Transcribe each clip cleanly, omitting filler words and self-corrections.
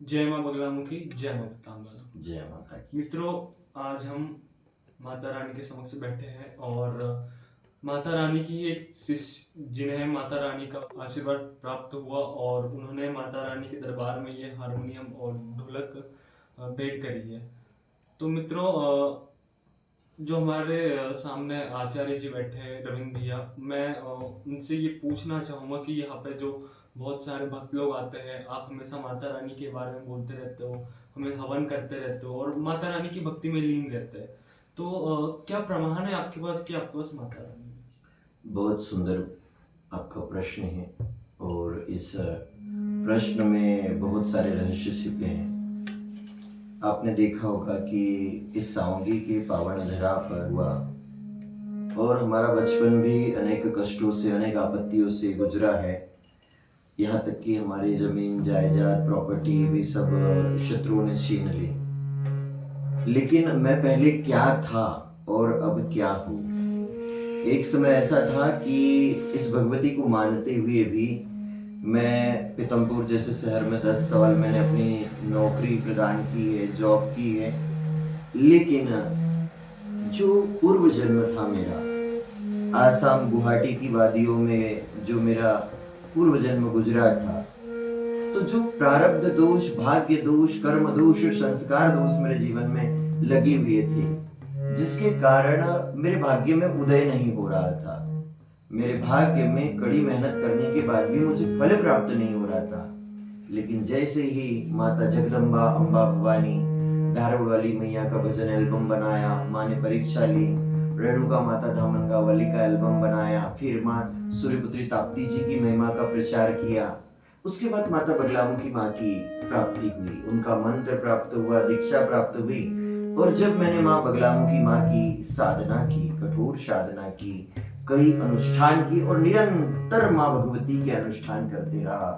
जय माँ बगलामुखी, जय माँ पीताम्बर। जय माता की। मित्रों, आज हम माता रानी के समक्ष बैठे हैं और माता रानी की एक शिष्य जिन्हें माता रानी का आशीर्वाद प्राप्त हुआ और उन्होंने माता रानी के दरबार में ये हारमोनियम और ढोलक भेंट करी है। तो मित्रों, जो हमारे सामने आचार्य जी बैठे हैं रविंद्र भैया, मैं उनसे ये पूछना चाहूँगा कि यहाँ पे जो बहुत सारे भक्त लोग आते हैं, आप हमेशा माता रानी के बारे में बोलते रहते हो, हमें हवन करते रहते हो और माता रानी की भक्ति में लीन रहते हैं। तो क्या प्रमाण है आपके पास कि आपके पास माता रानी है? बहुत सुंदर आपका प्रश्न है और इस प्रश्न में बहुत सारे रहस्य छिपे हैं। आपने देखा होगा कि इस सावंगी के पावन धरा पर हुआ और हमारा बचपन भी अनेक कष्टों से, अनेक आपत्तियों से गुजरा है। यहाँ तक कि हमारी जमीन जायदाद, प्रॉपर्टी भी सब शत्रुओं ने छीन ली। लेकिन मैं पहले क्या था और अब क्या हूँ। एक समय ऐसा था कि इस भगवती को मानते हुए भी मैं पीतमपुर जैसे शहर में 10 साल मैंने अपनी नौकरी प्रदान की है, जॉब की है। लेकिन जो पूर्व जन्म था मेरा, आसाम गुवाहाटी की वादियों में जो मेरा पूर्व जन्म गुजरा था, तो जो प्रारब्ध दोष, भाग्य दोष, कर्म दोष, संस्कार दोष मेरे जीवन में लगे हुए थे, जिसके कारण मेरे भाग्य में उदय नहीं हो रहा था। मेरे भाग्य में कड़ी मेहनत करने के बाद भी मुझे फल प्राप्त नहीं हो रहा था। लेकिन जैसे ही माता जगदम्बा, अम्बा भवानी, धारवाड़ वाली मैया का भजन एल्बम बनाया, माँ ने परीक्षा ली, रेणुका माता धामनगा वाली का एल्बम बनाया, फिर माँ सूर्यपुत्री ताप्ती जी की महिमा का प्रचार किया। उसके बाद माता बगलामुखी माँ की प्राप्ति हुई, उनका मंत्र प्राप्त हुआ, दीक्षा प्राप्त हुई। और जब मैंने माँ बगलामुखी माँ की साधना की, कठोर साधना की, कई अनुष्ठान की और निरंतर माँ भगवती के अनुष्ठान करते रहा,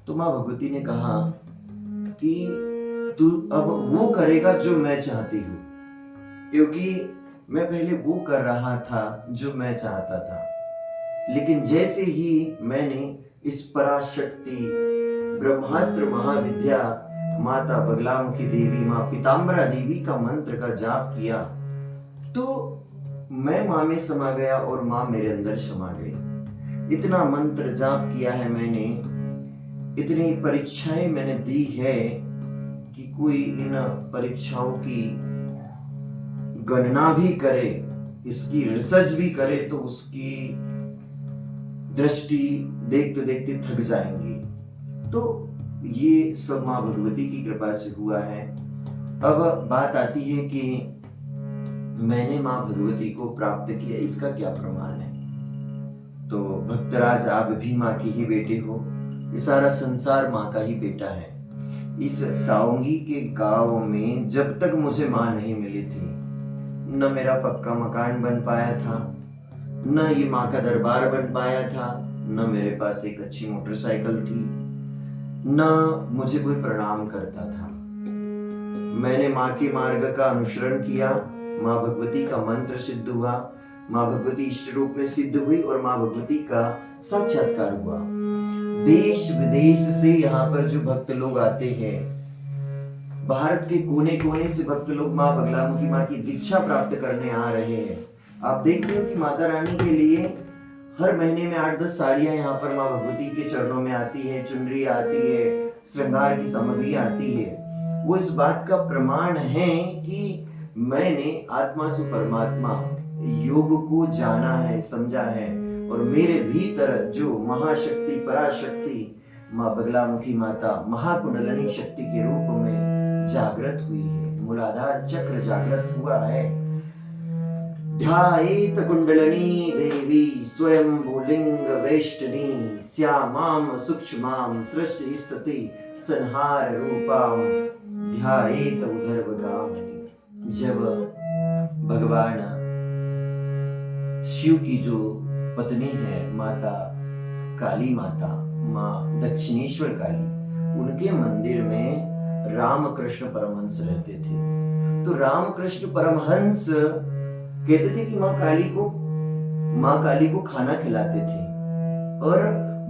तो माँ भगवती ने कहा कि तू अब वो करेगा जो मैं चाहती हूँ। क्योंकि मैं पहले वो कर रहा था जो मैं चाहता था। लेकिन जैसे ही मैंने इस पराशक्ति ब्रह्मास्त्र महाविद्या माता बगलामुखी देवी, माँ पीताम्बरा देवी का मंत्र का जाप किया, तो मैं माँ में समा गया और माँ मेरे अंदर समा गई। इतना मंत्र जाप किया है मैंने, इतनी परीक्षाएं मैंने दी है कि कोई इन परीक्षाओं की गणना भी करे, इसकी रिसर्च भी करे, तो उसकी दृष्टि देखते देखते थक जाएंगी। तो ये सब माँ भगवती की कृपा से हुआ है। अब बात आती है कि मैंने माँ भगवती को प्राप्त किया, इसका क्या प्रमाण है। तो भक्तराज, आप भी माँ के ही बेटे हो, ये सारा संसार माँ का ही बेटा है। इस सावंगी के गांव में जब तक मुझे माँ नहीं मिली थी, न मेरा पक्का मकान बन पाया था, न ये माँ का दरबार बन पाया था, न मेरे पास एक अच्छी मोटरसाइकिल थी, न मुझे कोई प्रणाम करता था। मैंने माँ के मार्ग का अनुसरण किया, माँ भगवती का मंत्र सिद्ध हुआ, माँ भगवती इष्ट रूप में सिद्ध हुई और माँ भगवती का साक्षात्कार हुआ। देश विदेश से यहाँ पर जो भक्त लोग आते हैं, भारत के कोने कोने से भक्त लोग माँ बगलामुखी माँ की दीक्षा प्राप्त करने आ रहे हैं। आप देखते हो कि माता रानी के लिए हर महीने में 8-10 साड़ियां यहाँ पर माँ भगवती के चरणों में आती है, चुनरी आती है, श्रृंगार की सामग्री आती है। वो इस बात का प्रमाण है कि मैंने आत्मा से परमात्मा योग को जाना है, समझा है, और मेरे भीतर जो महाशक्ति, पराशक्ति माँ बगलामुखी माता महाकुंडलिनी शक्ति के रूप में जागृत हुई है, मूलाधार चक्र जागृत हुआ है। ध्यायेत कुंडलिनी देवी स्वयं भूलिंग वेष्टनी श्यामाम सूक्ष्माम सृष्टि स्थिति संहार रूपाम ध्यायेत उदरवगामिनी। जब भगवान शिव की जो पत्नी है माता काली माता, माँ दक्षिणेश्वर काली, उनके मंदिर में रामकृष्ण परमहंस रहते थे। तो रामकृष्ण परमहंस कहते थे कि माँ काली को खाना खिलाते थे और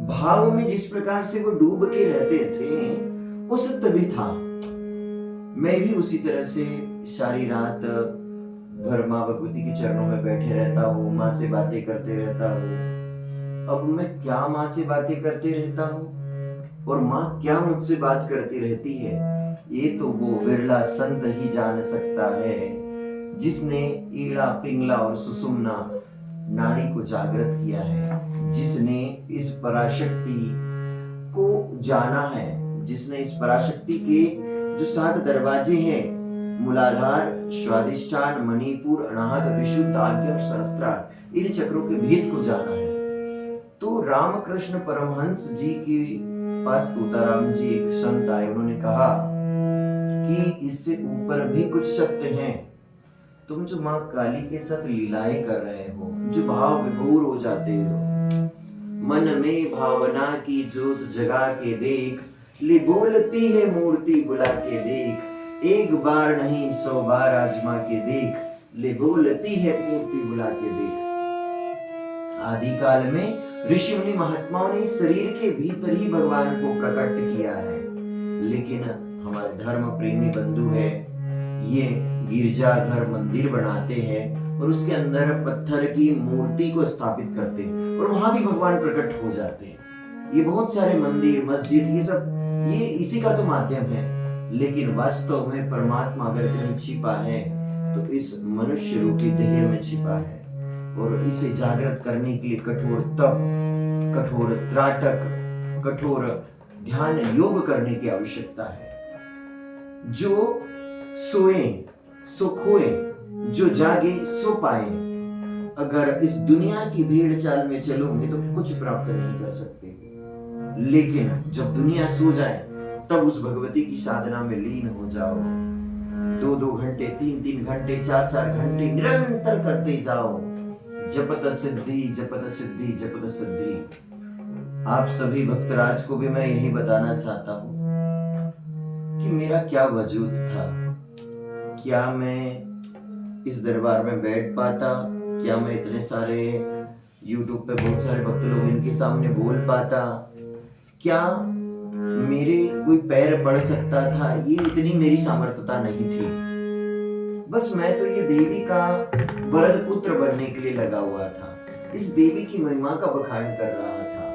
भाव में जिस प्रकार से वो डूब के रहते थे वो सत्य भी था। मैं भी उसी तरह से सारी रात भर माँ भगवती के चरणों में बैठे रहता हूँ, माँ से बातें करते रहता हूँ। अब मैं क्या माँ से बातें करते रहता हूँ और माँ क्या मुझसे बात करती रहती है, ये तो वो विरला संत ही जान सकता है जिसने ईड़ा पिंगला और सुषुम्ना नाड़ी को जागृत किया है, जिसने इस पराशक्ति को जाना है, जिसने इस पराशक्ति के जो 7 दरवाजे हैं, मूलाधार, स्वादिष्ठान, मणिपुर, अनाहत, विशुद्ध, आज्ञा और सहस्त्रार, इन चक्रों के भेद को जाना है। तो रामकृष्ण परमहंस जी के पास तोताराम जी एक संत आए, उन्होंने कहा कि इससे ऊपर भी कुछ सत्य हैं। तुम जो माँ काली के साथ लीलाएं कर रहे हो, जो भाव विभोर हो जाते हो, मन में भावना की जोत जगा के देख, ले बोलती है मूर्ति बुला के देख, एक बार नहीं 100 बार आजमा के देख, ले बोलती है मूर्ति बुला के देख। आदि काल में ऋषि मुनि महात्माओं ने शरीर के भीतर ही भगवान को प्रकट किया है, लेकिन हमारे धर्म प्रेमी बंधु है, ये गिरजा घर मंदिर बनाते हैं और उसके अंदर पत्थर की मूर्ति को स्थापित करते हैं और वहां भी भगवान प्रकट हो जाते हैं। ये बहुत सारे मंदिर, मस्जिद, ये सब ये इसी का तो माध्यम है, लेकिन वास्तव में परमात्मा अगर कहीं छिपा है तो इस मनुष्य रूपी देह में छिपा है। और इसे जागृत करने के लिए कठोर तप, कठोर त्राटक, कठोर ध्यान योग करने की आवश्यकता है। जो सोए सो खोए, जो जागे सो पाए। अगर इस दुनिया की भीड़ चाल में चलोगे तो कुछ प्राप्त नहीं कर सकते, लेकिन जब दुनिया सो जाए तब उस भगवती की साधना में लीन हो जाओ। 2-2 घंटे, 3-3 घंटे, 4-4 घंटे निरंतर करते जाओ। जपत सिद्धि, जपत सिद्धि, जपत सिद्धि। आप सभी भक्तराज को भी मैं यही बताना चाहता हूँ कि मेरा क्या वजूद था, क्या मैं इस दरबार में बैठ पाता, क्या मैं इतने सारे YouTube पे बहुत सारे भक्त लोग इनके सामने बोल पाता, क्या मेरे कोई पैर पड़ सकता था, ये इतनी मेरी सामर्थ्यता नहीं थी। बस मैं तो ये देवी का वरद पुत्र बनने के लिए लगा हुआ था, इस देवी की महिमा का बखान कर रहा था।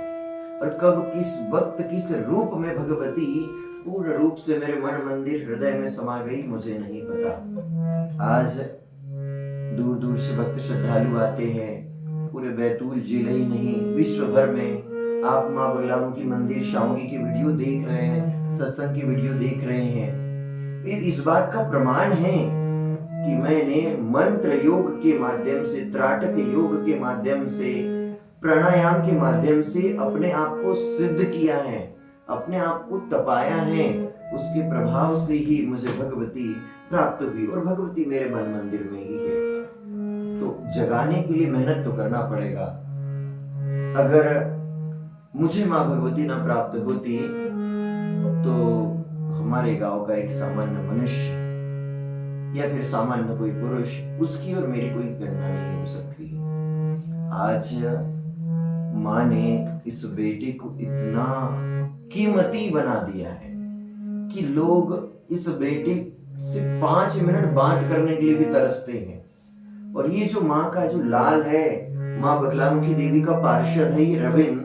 और कब किस वक्त किस रूप में भगवती पूर्ण रूप से मेरे मन मंदिर हृदय में समा गई मुझे नहीं पता। आज दूर दूर से भक्त श्रद्धालु आते हैं, पूरे बैतूल जिले ही नहीं विश्व भर में आप माँ बगलामुखी मंदिर शाओगी की वीडियो देख रहे हैं, सत्संग की वीडियो देख रहे हैं। इस बात का प्रमाण है कि मैंने मंत्र योग के माध्यम से, त्राटक योग के माध्यम से, प्राणायाम के माध्यम से अपने आप को सिद्ध किया है, अपने आप को तपाया है। उसके प्रभाव से ही मुझे भगवती प्राप्त हुई और भगवती मेरे मन मंदिर में ही है। तो जगाने के लिए मेहनत तो करना पड़ेगा। अगर मुझे माँ भगवती न प्राप्त होती तो हमारे गांव का एक सामान्य मनुष्य या फिर सामान्य कोई पुरुष, उसकी और मेरी कोई गणना नहीं हो सकती। आज माँ ने इस बेटे को इतना कीमती बना दिया है कि लोग इस बेटे से 5 मिनट बात करने के लिए भी तरसते हैं। और ये जो माँ का जो लाल है, माँ बगलामुखी देवी का पार्षद है, ये रविंद्र,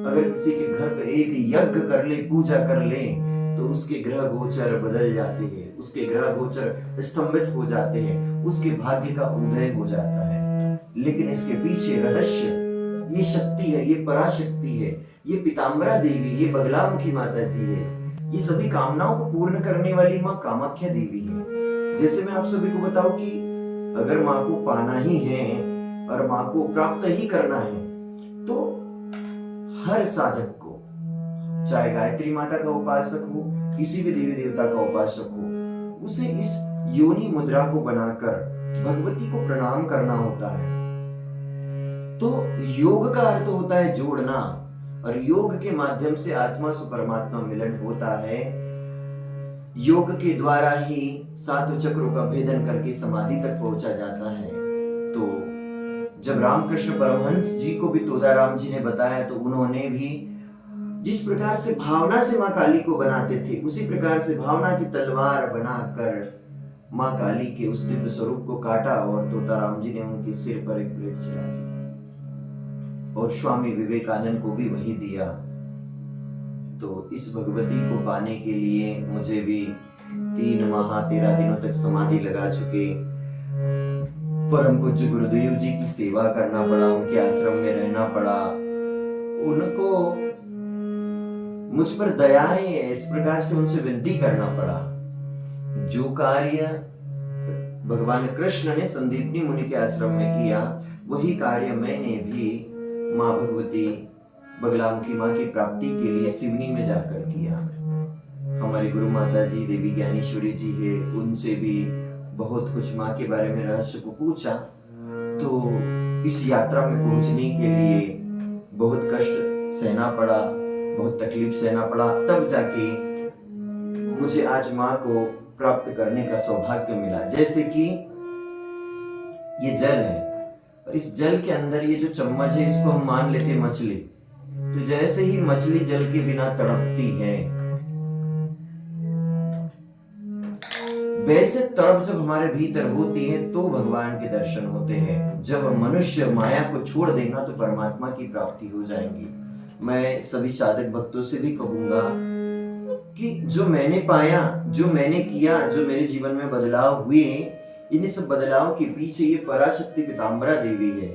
अगर किसी के घर पे एक यज्ञ कर ले, पूजा कर ले, तो उसके ग्रह गोचर बदल जाते हैं, उसके ग्रह गोचर स्तंभित हो जाते हैं, उसके भाग्य का उदय हो जाता है। लेकिन इसके पीछे रहस्य, ये शक्ति है, ये पराशक्ति है, ये पीताम्बरा देवी, ये बगलामुखी माता जी है, ये सभी कामनाओं को पूर्ण करने वाली माँ कामाख्या देवी है। जैसे मैं आप सभी को बताऊं कि अगर माँ को पाना ही है और माँ को प्राप्त ही करना है तो हर साधक को, चाहे गायत्री माता का उपासक हो, किसी भी देवी देवता का उपासक हो, उसे इस योनि मुद्रा को बनाकर भगवती को प्रणाम करना होता है। तो योग का अर्थ होता है जोड़ना, और योग के माध्यम से आत्मा से परमात्मा मिलन होता है। योग के द्वारा ही 7 चक्रों का भेदन करके समाधि तक पहुंचा जाता है। तो जब रामकृष्ण परमहंस जी को भी तोदाराम जी ने बताया तो उन्होंने भी जिस प्रकार से भावना से माँ काली को बनाते थे, उसी प्रकार से भावना की तलवार बनाकर माँ काली के उस दिव्य स्वरूप को काटा और तोताराम जी ने उनके सिर पर एक प्लेट चढ़ा दी और स्वामी विवेकानंद को भी वही दिया। तो इस भगवती को पाने के लिए मुझे भी 3 माह 13 दिनों तक समाधि लगा चुके परम पूज्य गुरुदेव जी की सेवा करना पड़ा, उनके आश्रम में रहना पड़ा। उनको मुझ पर दया है, इस प्रकार से उनसे विनती करना पड़ा। जो कार्य भगवान कृष्ण ने संदीपनी मुनि के आश्रम में किया, वही कार्य मैंने भी माँ भगवती बगलामुखी माँ की प्राप्ति के लिए सिवनी में जाकर किया। हमारे गुरु माता जी देवी ज्ञानेश्वरी जी है, उनसे भी बहुत कुछ माँ के बारे में रहस्य को पूछा। तो इस यात्रा में पहुंचने के लिए बहुत कष्ट सहना पड़ा, बहुत तकलीफ सहना पड़ा, तब जाके मुझे आज माँ को प्राप्त करने का सौभाग्य मिला। जैसे कि ये जल है और इस जल के अंदर ये जो चम्मच है, इसको हम मान लेते मछली। तो जैसे ही मछली जल के बिना तड़पती है, वैसे तड़प जब हमारे भीतर होती है तो भगवान के दर्शन होते हैं। जब मनुष्य माया को छोड़ देगा तो परमात्मा की प्राप्ति हो जाएगी। मैं सभी साधक भक्तों से भी कहूंगा कि जो मैंने पाया, जो मैंने किया, जो मेरे जीवन में बदलाव हुए, इन सब बदलाव के पीछे ये पराशक्ति पीताम्बरा देवी है,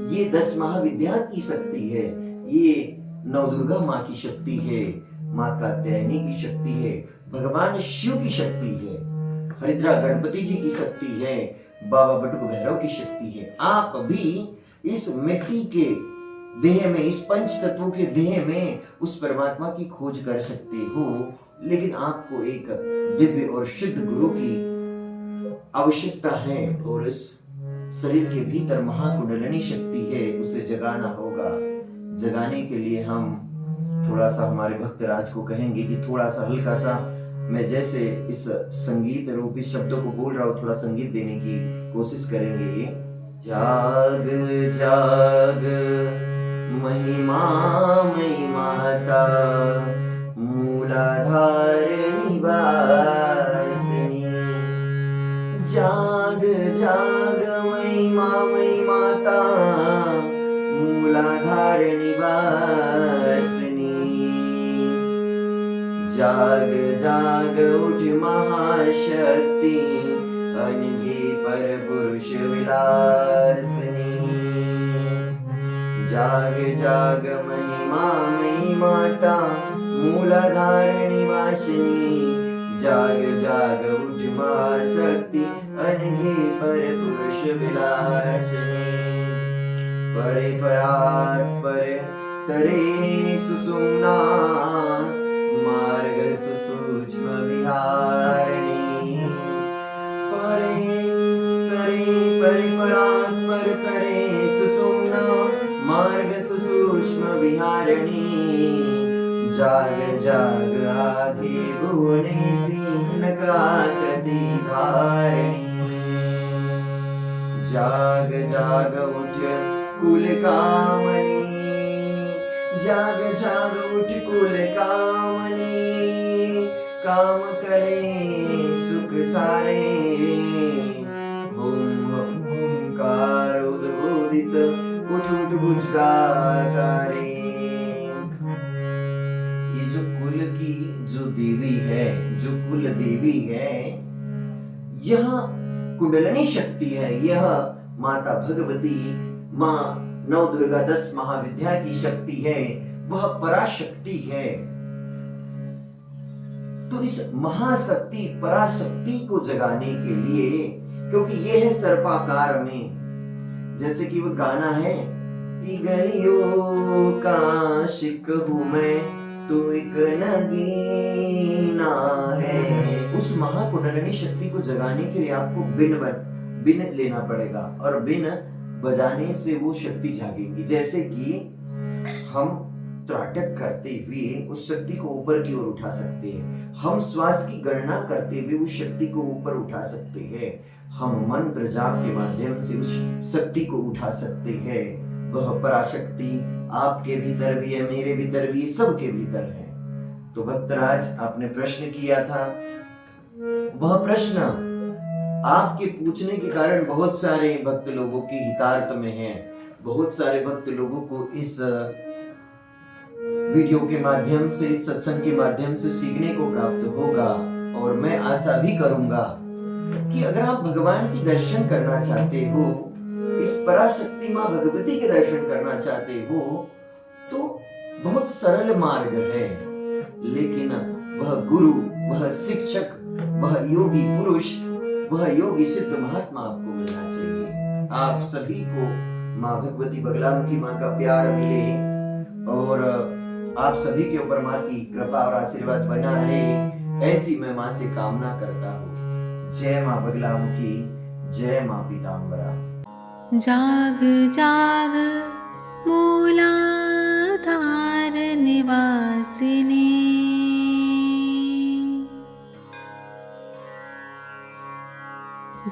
ये 10 महाविद्या की शक्ति है, ये नौ दुर्गा माँ की शक्ति है, माँ कात्यायनी की शक्ति है, भगवान शिव की शक्ति है, हरिद्रा गणपति जी की शक्ति है, बाबा बटुक भैरव की शक्ति है। आप भी इस मिट्टी के देह में, इस पंच तत्वों के देह में उस परमात्मा की खोज कर सकते हो, लेकिन आपको एक दिव्य और शुद्ध गुरु की आवश्यकता है और इस शरीर के भीतर महाकुंडलिनी शक्ति है, उसे जगाना होगा। जगाने के लिए हम थोड़ा सा हमारे भक्तराज को कहेंगे कि थोड़ा सा हल्का सा, मैं जैसे इस संगीत रूपी शब्दों को बोल रहा हूँ, थोड़ा संगीत देने की कोशिश करेंगे। जाग जाग महिमा मई माता, मूलाधार निवासिनी। जाग जाग महिमा मई माता, मूलाधार निवासिनी। जाग जाग उठ महाशक्ति, अनघी पर पुरुष विलासिनी। जाग जाग महिमा मई माता, मूलाधार निवासिनी। जाग जाग उठ महाशक्ति, अनघी पर पुरुष विलासिनी। परे परात पर तरे सुषुम्ना, मार्ग सुसूक्ष्म विहारिणी। परे तरे परे परात पर तरे सुषुम्ना, मार्ग सुसूक्ष्म विहारिणी। जाग जाग आधि भुवनेसी, नकाकृति धारिणी। जाग जाग उठ कुल कामनी, जाग जाग उठ कुल कामनी। काम करे सुख सारे, ओंकार उद्बोधित, उठ उठ भुजगाकारे। ये जो कुल की जो देवी है, जो कुल देवी है, यह कुंडलिनी शक्ति है, यह माता भगवती, माँ नौ दुर्गा 10 महाविद्या की शक्ति है, वह पराशक्ति है। तो इस महाशक्ति पराशक्ति को जगाने के लिए, क्योंकि ये है सर्पाकार में, जैसे कि वो गाना है कि गलियों का आशिक हूं मैं, तो एक नगीना है। उस महाकुंडलिनी शक्ति को जगाने के लिए आपको बिन लेना पड़ेगा और बिन बजाने से वो शक्ति जागेगी। जैसे कि हम त्राटक करते हुए उस शक्ति को ऊपर की ओर उठा सकते हैं, हम श्वास की गणना करते हुए उस शक्ति को ऊपर उठा सकते हैं, हम मंत्र जाप के माध्यम से उस शक्ति को उठा सकते हैं। वह पराशक्ति आपके भीतर भी है, मेरे भीतर भी, सबके भीतर है। तो भक्तराज, आपने प्रश्न किया था, वह प्रश्न आपके पूछने के कारण बहुत सारे भक्त लोगों की हितार्थ में है। बहुत सारे भक्त लोगों को इस वीडियो के माध्यम से, इस सत्संग के माध्यम से सीखने को प्राप्त होगा। और मैं आशा भी करूंगा कि अगर आप भगवान के दर्शन करना चाहते हो, इस पराशक्ति माँ भगवती के दर्शन करना चाहते हो, तो बहुत सरल मार्ग है। लेकिन वह गुरु, वह शिक्षक, वह योगी पुरुष, वह योगी सिद्ध महात्मा आपको मिलना चाहिए। आप सभी को माँ भगवती बगलामुखी माँ का प्यार मिले और आप सभी के ऊपर माँ की कृपा और आशीर्वाद बना रहे, ऐसी मैं माँ से कामना करता हूँ। जय माँ बगलामुखी, जय माँ पीताम्बरा। जाग जाग मूलाधार निवासिनी,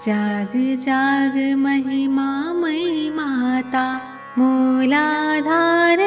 जाग जाग महिमा मई माता मूलाधार